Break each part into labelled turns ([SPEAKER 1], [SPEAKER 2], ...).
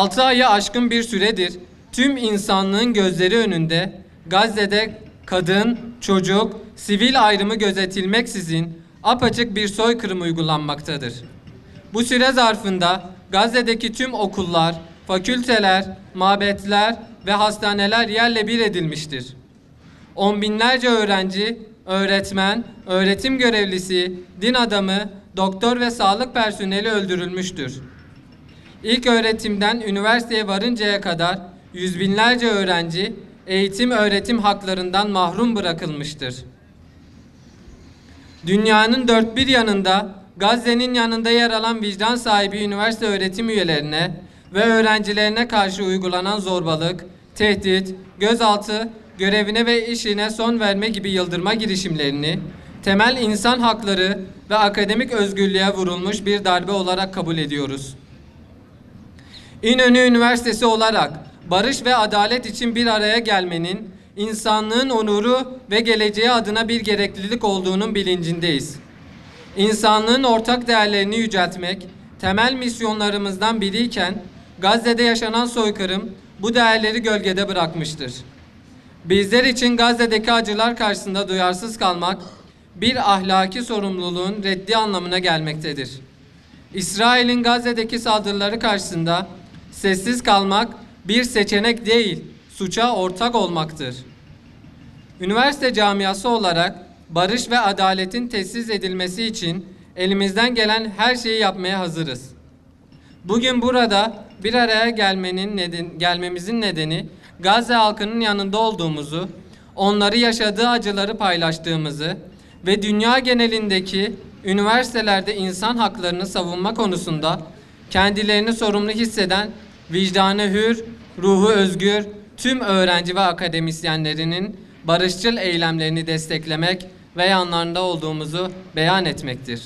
[SPEAKER 1] 6 ayı aşkın bir süredir tüm insanlığın gözleri önünde Gazze'de kadın, çocuk, sivil ayrımı gözetilmeksizin apaçık bir soykırım uygulanmaktadır. Bu süre zarfında Gazze'deki tüm okullar, fakülteler, mabetler ve hastaneler yerle bir edilmiştir. On binlerce öğrenci, öğretmen, öğretim görevlisi, din adamı, doktor ve sağlık personeli öldürülmüştür. İlk öğretimden üniversiteye varıncaya kadar yüz binlerce öğrenci eğitim öğretim haklarından mahrum bırakılmıştır. Dünyanın dört bir yanında Gazze'nin yanında yer alan vicdan sahibi üniversite öğretim üyelerine ve öğrencilerine karşı uygulanan zorbalık, tehdit, gözaltı, görevine ve işine son verme gibi yıldırma girişimlerini temel insan hakları ve akademik özgürlüğe vurulmuş bir darbe olarak kabul ediyoruz. İnönü Üniversitesi olarak barış ve adalet için bir araya gelmenin insanlığın onuru ve geleceği adına bir gereklilik olduğunun bilincindeyiz. İnsanlığın ortak değerlerini yüceltmek temel misyonlarımızdan biriyken Gazze'de yaşanan soykırım bu değerleri gölgede bırakmıştır. Bizler için Gazze'deki acılar karşısında duyarsız kalmak bir ahlaki sorumluluğun reddi anlamına gelmektedir. İsrail'in Gazze'deki saldırıları karşısında sessiz kalmak bir seçenek değil, suça ortak olmaktır. Üniversite camiası olarak barış ve adaletin tesis edilmesi için elimizden gelen her şeyi yapmaya hazırız. Bugün burada bir araya gelmemizin nedeni Gazze halkının yanında olduğumuzu, onları yaşadığı acıları paylaştığımızı ve dünya genelindeki üniversitelerde insan haklarını savunma konusunda kendilerini sorumlu hisseden, vicdanı hür, ruhu özgür tüm öğrenci ve akademisyenlerinin barışçıl eylemlerini desteklemek ve yanlarında olduğumuzu beyan etmektir.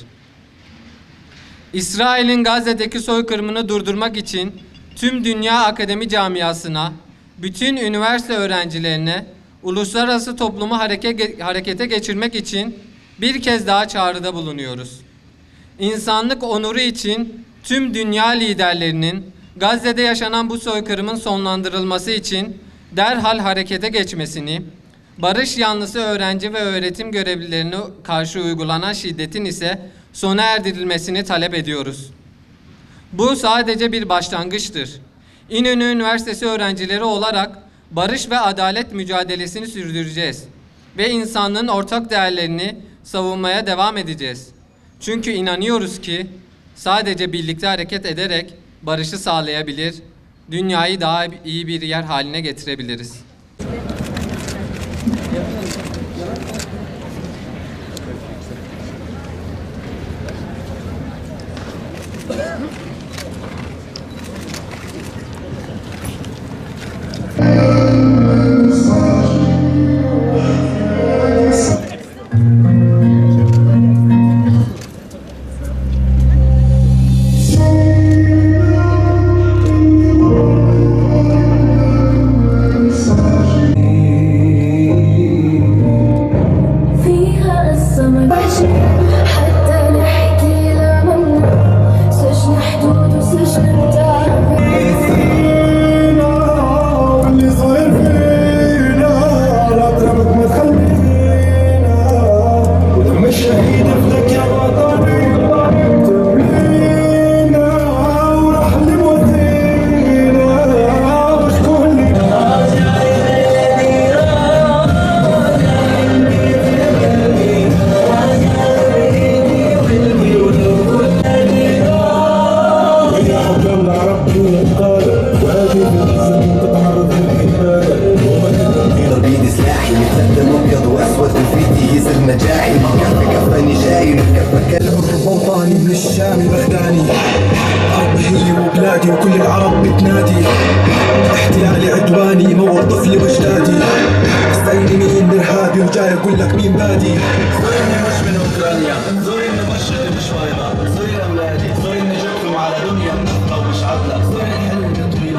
[SPEAKER 1] İsrail'in Gazze'deki soykırımını durdurmak için tüm dünya akademi camiasına, bütün üniversite öğrencilerine, uluslararası toplumu harekete geçirmek için bir kez daha çağrıda bulunuyoruz. İnsanlık onuru için tüm dünya liderlerinin Gazze'de yaşanan bu soykırımın sonlandırılması için derhal harekete geçmesini, barış yanlısı öğrenci ve öğretim görevlilerine karşı uygulanan şiddetin ise sona erdirilmesini talep ediyoruz. Bu sadece bir başlangıçtır. İnönü Üniversitesi öğrencileri olarak barış ve adalet mücadelesini sürdüreceğiz ve insanlığın ortak değerlerini savunmaya devam edeceğiz. Çünkü inanıyoruz ki sadece birlikte hareket ederek barışı sağlayabilir, dünyayı daha iyi bir yer haline getirebiliriz.
[SPEAKER 2] بلادي وكل العرب بتنادي احتلالي عدواني موت طفلي واجدادي استعيني مين ارهابي وجاي اقول لك مين بادي زورني مش من اوكرانيا زورني مشرقي مش بيضاء زوري اولادي زورني جبتكم على دنيا نفقه ومش عدله زوري الحلم اللي انتم